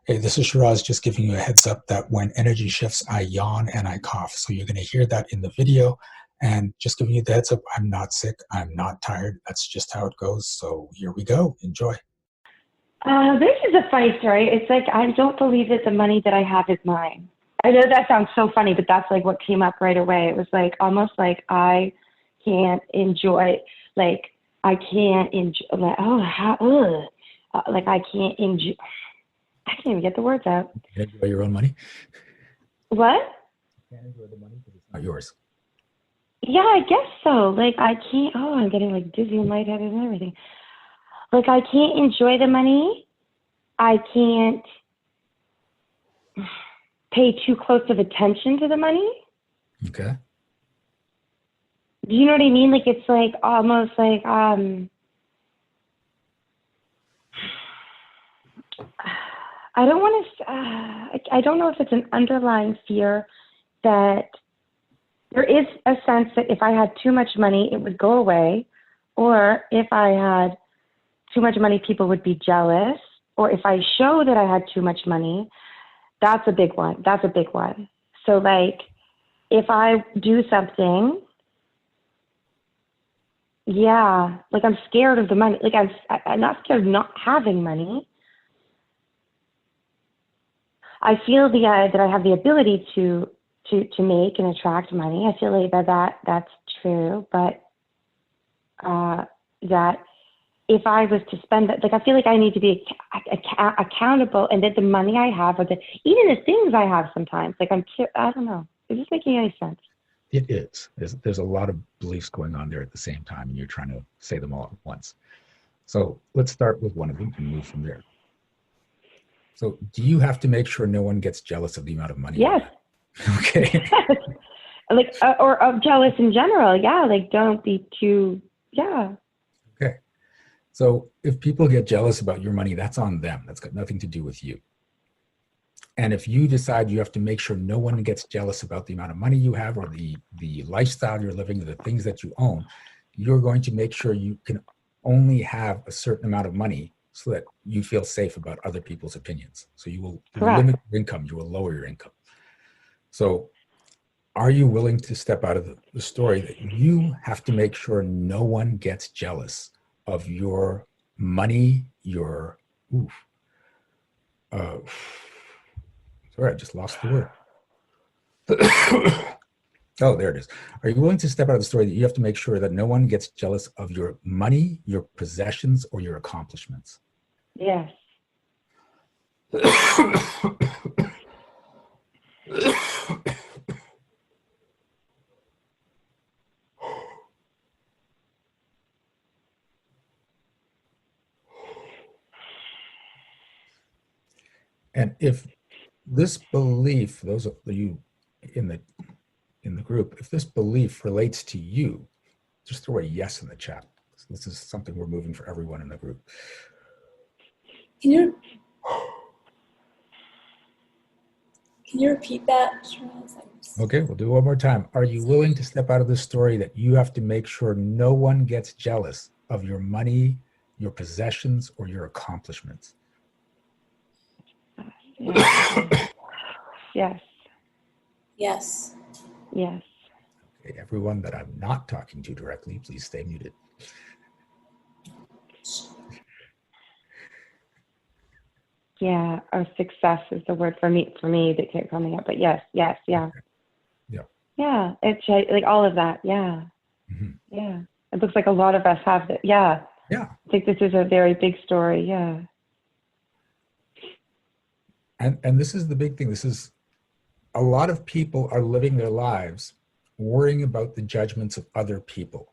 Hey, this is Shiraz just giving you a heads up that when energy shifts, I yawn and I cough. So you're going to hear that in the video. And just giving you the heads up, I'm not sick. I'm not tired. That's just how it goes. So here we go. Enjoy. This is a funny story. It's like I don't believe that the money that I have is mine. I know that sounds so funny, but that's like what came up right away. It was like almost like I can't enjoy, like I can't enjoy, like like I can't enjoy. I can't even get the words out. You enjoy your own money. What? You can't enjoy the money because it's not yours. Yeah, I guess so. Like I can't. Oh, I'm getting like dizzy and lightheaded and everything. Like I can't enjoy the money. I can't pay too close of attention to the money. Okay. Do you know what I mean? Like it's like almost like I don't want to. I don't know if it's an underlying fear that there is a sense that if I had too much money, it would go away, or if I had too much money, people would be jealous, or if I show that I had too much money, that's a big one. That's a big one. So like, if I do something, yeah, like I'm scared of the money. Like I'm not scared of not having money. I feel that I have the ability to make and attract money. I feel like that's true, but that if I was to spend that, like I feel like I need to be accountable, and that the money I have, or even the things I have sometimes, like I don't know. Is this making any sense? It is. There's a lot of beliefs going on there at the same time, and you're trying to say them all at once. So let's start with one of them and move from there. So do you have to make sure no one gets jealous of the amount of money you Yes. have? Okay. Yes. Like or jealous in general. Yeah. Like don't be too. Yeah. Okay. So if people get jealous about your money, that's on them. That's got nothing to do with you. And if you decide you have to make sure no one gets jealous about the amount of money you have, or the lifestyle you're living, or the things that you own, you're going to make sure you can only have a certain amount of money so that you feel safe about other people's opinions. So you will Correct. limit your income, you will lower your income. So are you willing to step out of the story that you have to make sure no one gets jealous of your money, your, oof, uh, sorry, I just lost the word. Oh, there it is. Are you willing to step out of the story that you have to make sure that no one gets jealous of your money, your possessions, or your accomplishments? Yes. And if this belief, those of you in the group, if this belief relates to you, just throw a yes in the chat. This is something we're moving for everyone in the group. Can you can you repeat that? Okay, we'll do it one more time. Are you willing to step out of the story that you have to make sure no one gets jealous of your money, your possessions, or your accomplishments? Yes. Yes. Yes. Yes. Okay, everyone that I'm not talking to directly, please stay muted. Yeah, or success is the word for me that kept coming up. But yes, yeah. Okay. Yeah. Yeah. It's like all of that. Yeah. Mm-hmm. Yeah. It looks like a lot of us have that. Yeah. Yeah. I think this is a very big story. Yeah. And this is the big thing. This is, a lot of people are living their lives worrying about the judgments of other people.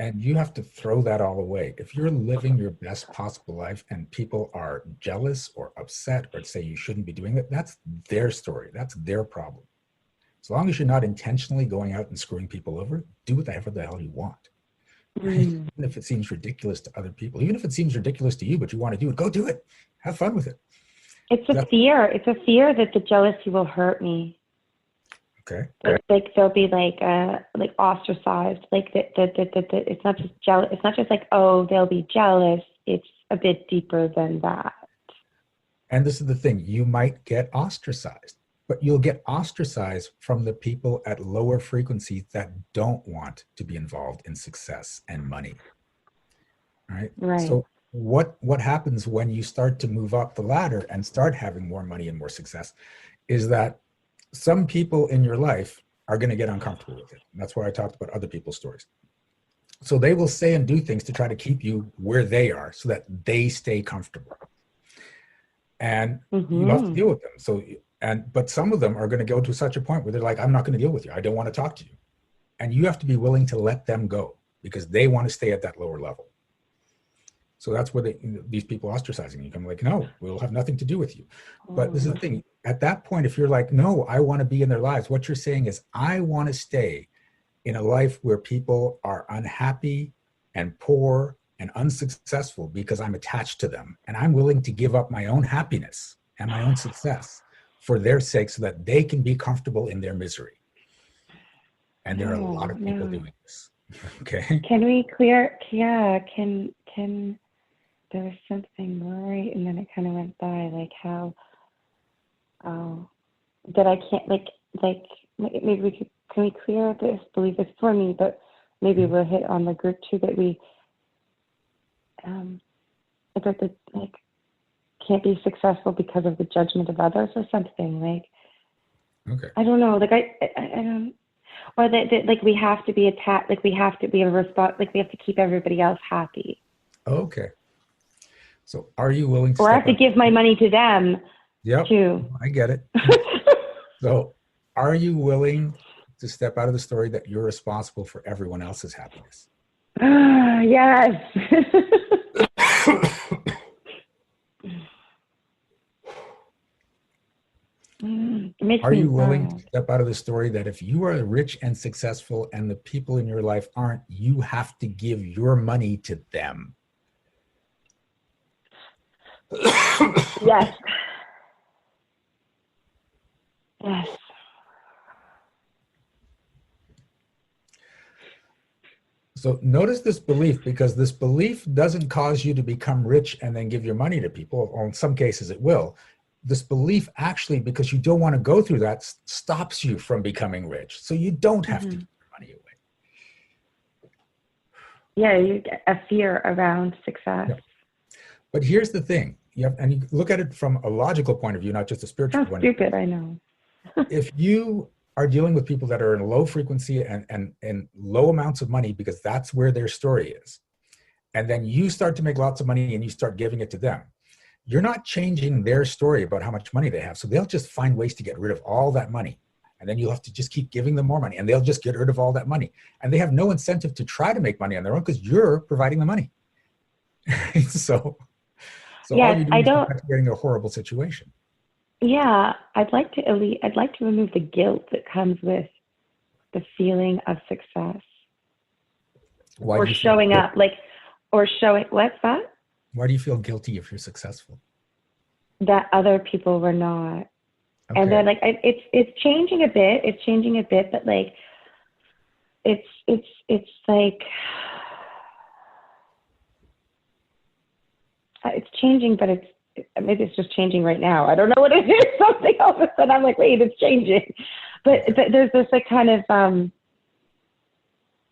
And you have to throw that all away. If you're living your best possible life and people are jealous or upset or say you shouldn't be doing that, that's their story. That's their problem. As long as you're not intentionally going out and screwing people over, do whatever the hell you want. Right? Even if it seems ridiculous to other people, even if it seems ridiculous to you, but you want to do it, go do it. Have fun with it. It's a fear. It's a fear that the jealousy will hurt me. Okay. Like they'll be like ostracized. Like that. It's not just jealous. It's not just like, oh, they'll be jealous. It's a bit deeper than that. And this is the thing, you might get ostracized, but you'll get ostracized from the people at lower frequencies that don't want to be involved in success and money. Right? Right. So what happens when you start to move up the ladder and start having more money and more success is that some people in your life are going to get uncomfortable with it. And that's why I talked about other people's stories. So they will say and do things to try to keep you where they are so that they stay comfortable. And you have to deal with them. So, but some of them are going to go to such a point where they're like, I'm not going to deal with you. I don't want to talk to you. And you have to be willing to let them go because they want to stay at that lower level. So that's where these people ostracizing you. I'm like, no, we'll have nothing to do with you. But this is the thing. At that point, if you're like, no, I want to be in their lives, what you're saying is, I want to stay in a life where people are unhappy and poor and unsuccessful because I'm attached to them. And I'm willing to give up my own happiness and my own success for their sake so that they can be comfortable in their misery. And there are a lot of people doing this. Okay. Can we clear? Yeah. Can there was something right, and then it kind of went by, like how that I can't like maybe we could, can we clear this belief? It's for me, but maybe we'll hit on the group too, that we that the like can't be successful because of the judgment of others or something, like Okay. I don't know, like I don't, or that like we have to be attached, like we have a response, like we have to keep everybody else happy. Okay. So are you willing to or I have to give my money to them too. I get it. So are you willing to step out of the story that you're responsible for everyone else's happiness? Yes. Are you willing to step out of the story that if you are rich and successful and the people in your life aren't, you have to give your money to them? Yes. Yes. So notice this belief, because this belief doesn't cause you to become rich and then give your money to people, or in some cases it will. This belief actually, because you don't want to go through that, stops you from becoming rich. So you don't have to give your money away. Yeah, you get a fear around success. Yeah. But here's the thing. And you look at it from a logical point of view, not just a spiritual point of view. Stupid, I know. If you are dealing with people that are in low frequency and low amounts of money, because that's where their story is, and then you start to make lots of money and you start giving it to them, you're not changing their story about how much money they have. So they'll just find ways to get rid of all that money. And then you'll have to just keep giving them more money, and they'll just get rid of all that money. And they have no incentive to try to make money on their own because you're providing the money. So yes, all you're doing is creating a horrible situation. Yeah, I'd like to remove the guilt that comes with the feeling of success. Why or showing up, what's that? Why do you feel guilty if you're successful? That other people were not. Okay. And then like it's changing a bit. It's changing a bit, but like it's like it's changing, but maybe it's just changing right now. I don't know what it is. Something all of a sudden I'm like, wait, it's changing. But there's this like kind of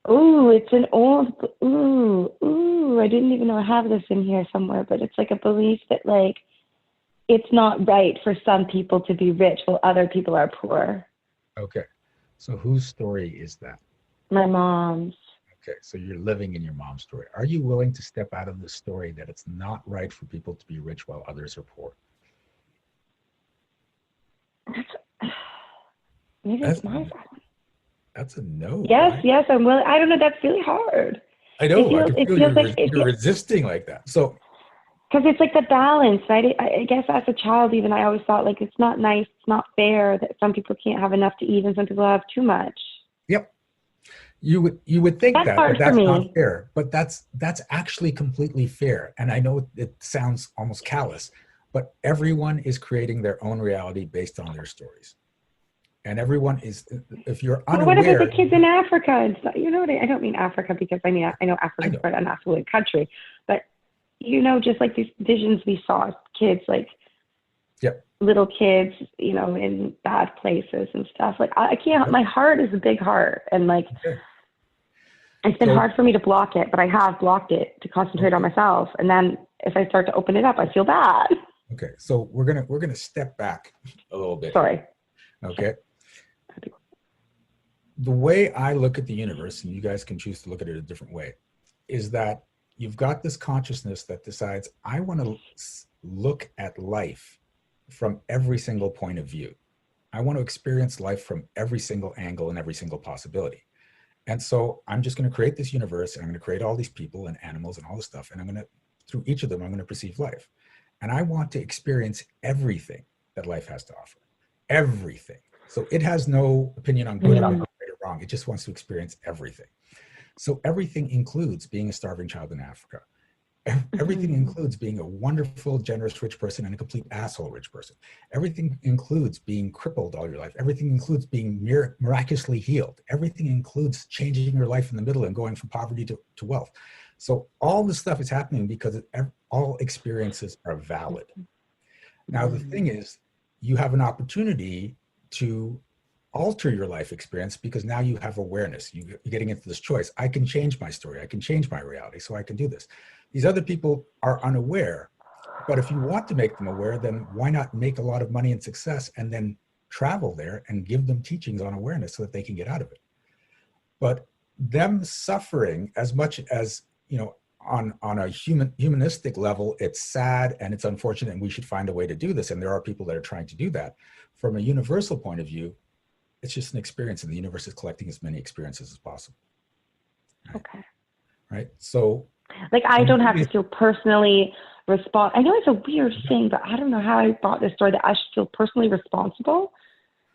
it's an old I didn't even know I have this in here somewhere, but it's like a belief that like it's not right for some people to be rich while other people are poor. Okay. So whose story is that? My mom's. Okay, so you're living in your mom's story. Are you willing to step out of the story that it's not right for people to be rich while others are poor? That's a no. Yes, right? yes, I'm willing. I don't know. That's really hard. I know. I can feel you're resisting like that. So, because it's like the balance, right? I guess as a child, even I always thought like it's not nice, it's not fair that some people can't have enough to eat and some people have too much. Yep. You would think that's but that's not fair. But that's actually completely fair. And I know it sounds almost callous, but everyone is creating their own reality based on their stories. And everyone is, if you're unaware. Well, what about the kids in Africa and stuff? You know what I don't mean Africa because I know Africa is quite an affluent country, but you know, just like these visions we saw, kids like Yep. little kids, you know, in bad places and stuff. Like I can't, Yep. my heart is a big heart. And like, Okay. it's been So, hard for me to block it, but I have blocked it to concentrate on okay. myself. And then if I start to open it up, I feel bad. Okay. So we're gonna step back a little bit here. Sorry. Okay. The way I look at the universe, and you guys can choose to look at it a different way, is that you've got this consciousness that decides, I want to look at life from every single point of view. I want to experience life from every single angle and every single possibility. And so I'm just going to create this universe, and I'm going to create all these people and animals and all this stuff. And I'm going to, through each of them, I'm going to perceive life. And I want to experience everything that life has to offer. Everything. So it has no opinion on good or bad, right or wrong. It just wants to experience everything. So everything includes being a starving child in Africa. Everything includes being a wonderful, generous, rich person and a complete asshole rich person. Everything includes being crippled all your life. Everything includes being miraculously healed. Everything includes changing your life in the middle and going from poverty to wealth. So all this stuff is happening because all experiences are valid. Now, the thing is, you have an opportunity to alter your life experience because now you have awareness. You're getting into this choice. I can change my story. I can change my reality, so I can do this. These other people are unaware, but if you want to make them aware, then why not make a lot of money and success and then travel there and give them teachings on awareness so that they can get out of it. But them suffering, as much as, you know, on a humanistic level, it's sad and it's unfortunate, and we should find a way to do this. And there are people that are trying to do that. From a universal point of view, it's just an experience, and the universe is collecting as many experiences as possible. Right? Okay. Right. So, like, I don't have to feel personally I know it's a weird thing, but I don't know how I brought this story that I should feel personally responsible.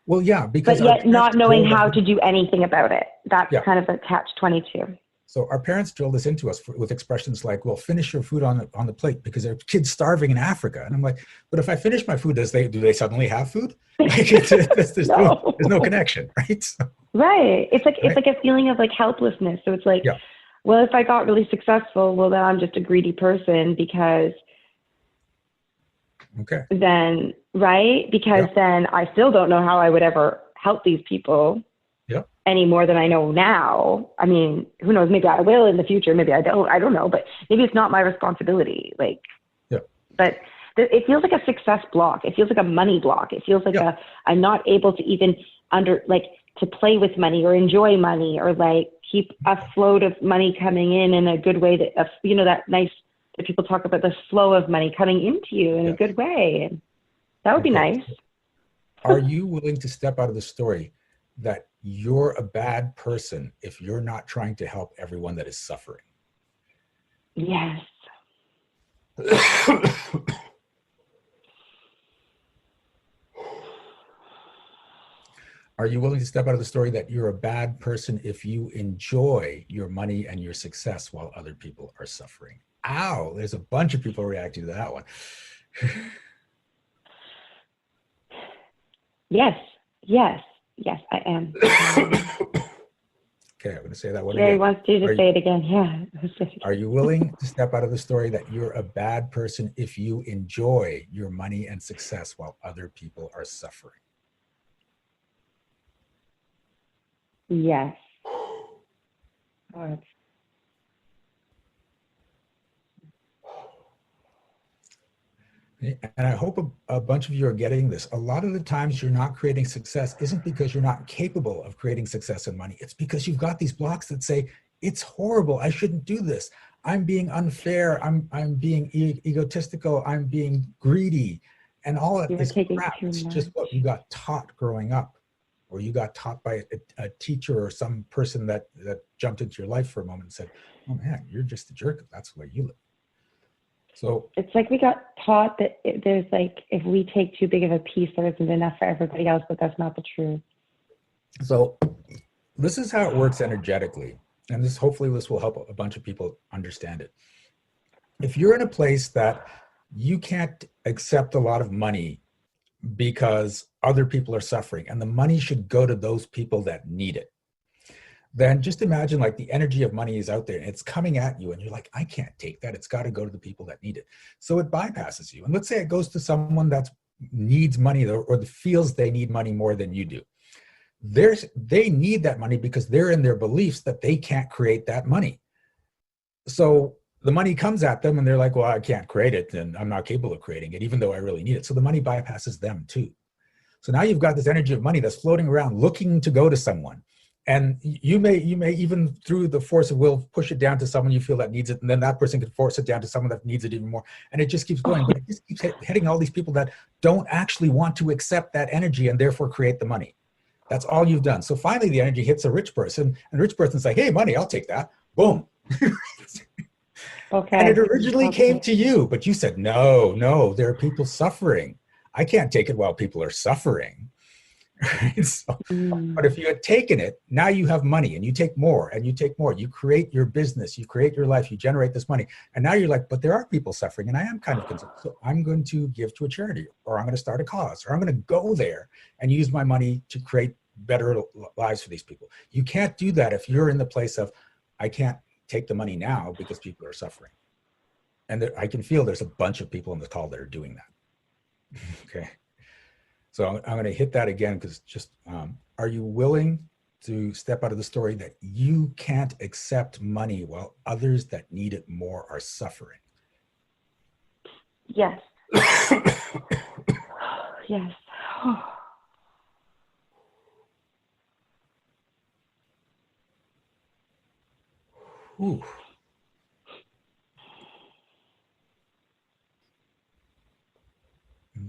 Well, yeah, because but yet not knowing how to do anything about it. That's kind of a catch-22. So our parents drilled this into us with expressions like, well, finish your food on the plate because there are kids starving in Africa. And I'm like, but if I finish my food, do they suddenly have food? Like there's no connection, right? So, right. It's like a feeling of like helplessness. So it's like, well, if I got really successful, well, then I'm just a greedy person because then, right? Because then I still don't know how I would ever help these people. Any more than I know now. I mean, who knows? Maybe I will in the future. Maybe I don't. I don't know. But maybe it's not my responsibility. Like, but it feels like a success block. It feels like a money block. It feels like I'm not able to even to play with money or enjoy money or like keep a float of money coming in a good way that, you know, that nice that people talk about, the flow of money coming into you in a good way. And that would be nice. Are you willing to step out of the story that you're a bad person if you're not trying to help everyone that is suffering? Yes. Are you willing to step out of the story that you're a bad person if you enjoy your money and your success while other people are suffering? Ow, there's a bunch of people reacting to that one. Yes, I am. Okay, I'm going to say that one Gary again. wants you to say it again. Yeah. Are you willing to step out of the story that you're a bad person if you enjoy your money and success while other people are suffering? Yes. And I hope a bunch of you are getting this. A lot of the times you're not creating success isn't because you're not capable of creating success and money. It's because you've got these blocks that say, it's horrible. I shouldn't do this. I'm being unfair. I'm being egotistical. I'm being greedy. And all of this crap, it's just what you got taught growing up, or you got taught by a teacher or some person that jumped into your life for a moment and said, oh man, you're just a jerk. That's the way you live. So it's like we got taught that there's like, if we take too big of a piece, there isn't enough for everybody else, but that's not the truth. So this is how it works energetically. And hopefully this will help a bunch of people understand it. If you're in a place that you can't accept a lot of money because other people are suffering and the money should go to those people that need it, then just imagine like the energy of money is out there and it's coming at you and you're like, I can't take that. It's got to go to the people that need it. So it bypasses you. And let's say it goes to someone that's needs money or feels they need money more than you do. They need that money because they're in their beliefs that they can't create that money. So the money comes at them and they're like, well, I can't create it and I'm not capable of creating it, even though I really need it. So the money bypasses them too. So now you've got this energy of money that's floating around looking to go to someone. And you may even through the force of will push it down to someone you feel that needs it, and then that person can force it down to someone that needs it even more, and it just keeps going. But it just keeps hitting all these people that don't actually want to accept that energy and therefore create the money. That's all you've done. So finally the energy hits a rich person, and the rich person's like, hey, money, I'll take that. Boom. Okay. And it originally came to you, but you said, no, there are people suffering. I can't take it while people are suffering. Right? So, but if you had taken it, now you have money and you take more and you take more. You create your business, you create your life, you generate this money. And now you're like, but there are people suffering and I am kind of concerned. So I'm going to give to a charity, or I'm going to start a cause, or I'm going to go there and use my money to create better lives for these people. You can't do that if you're in the place of, I can't take the money now because people are suffering. And I can feel there's a bunch of people on the call that are doing that. Okay. So I'm going to hit that again because just, are you willing to step out of the story that you can't accept money while others that need it more are suffering? Yes. Yes. Ooh.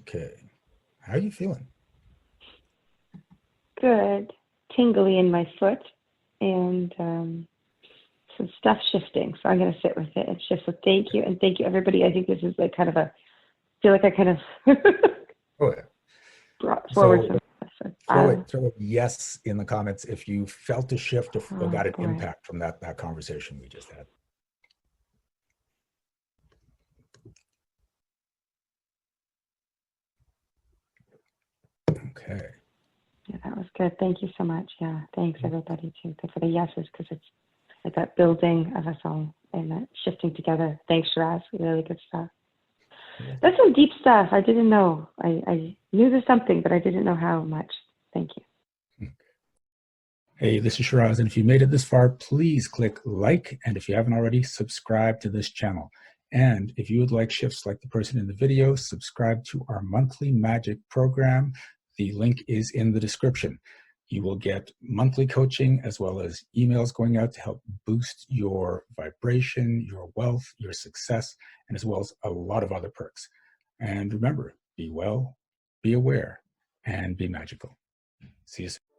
Okay. How are you feeling? Good. Tingly in my foot and some stuff shifting. So I'm going to sit with it and shift. So thank you. And thank you, everybody. I think this is like kind of feel like I kind of Oh, yeah. brought forward some stuff. Throw a yes in the comments if you felt a shift or got an impact from that conversation we just had. Okay. Yeah, that was good. Thank you so much. Yeah, thanks everybody too. Good for the yeses, because it's like that building of us all and that shifting together. Thanks, Shiraz. Really good stuff. That's some deep stuff. I didn't know. I knew there's something, but I didn't know how much. Thank you. Hey, this is Shiraz, and if you made it this far, please click like, and if you haven't already, subscribe to this channel. And if you would like shifts like the person in the video, subscribe to our monthly magic program. The link is in the description. You will get monthly coaching as well as emails going out to help boost your vibration, your wealth, your success, and as well as a lot of other perks. And remember, be well, be aware, and be magical. See you soon.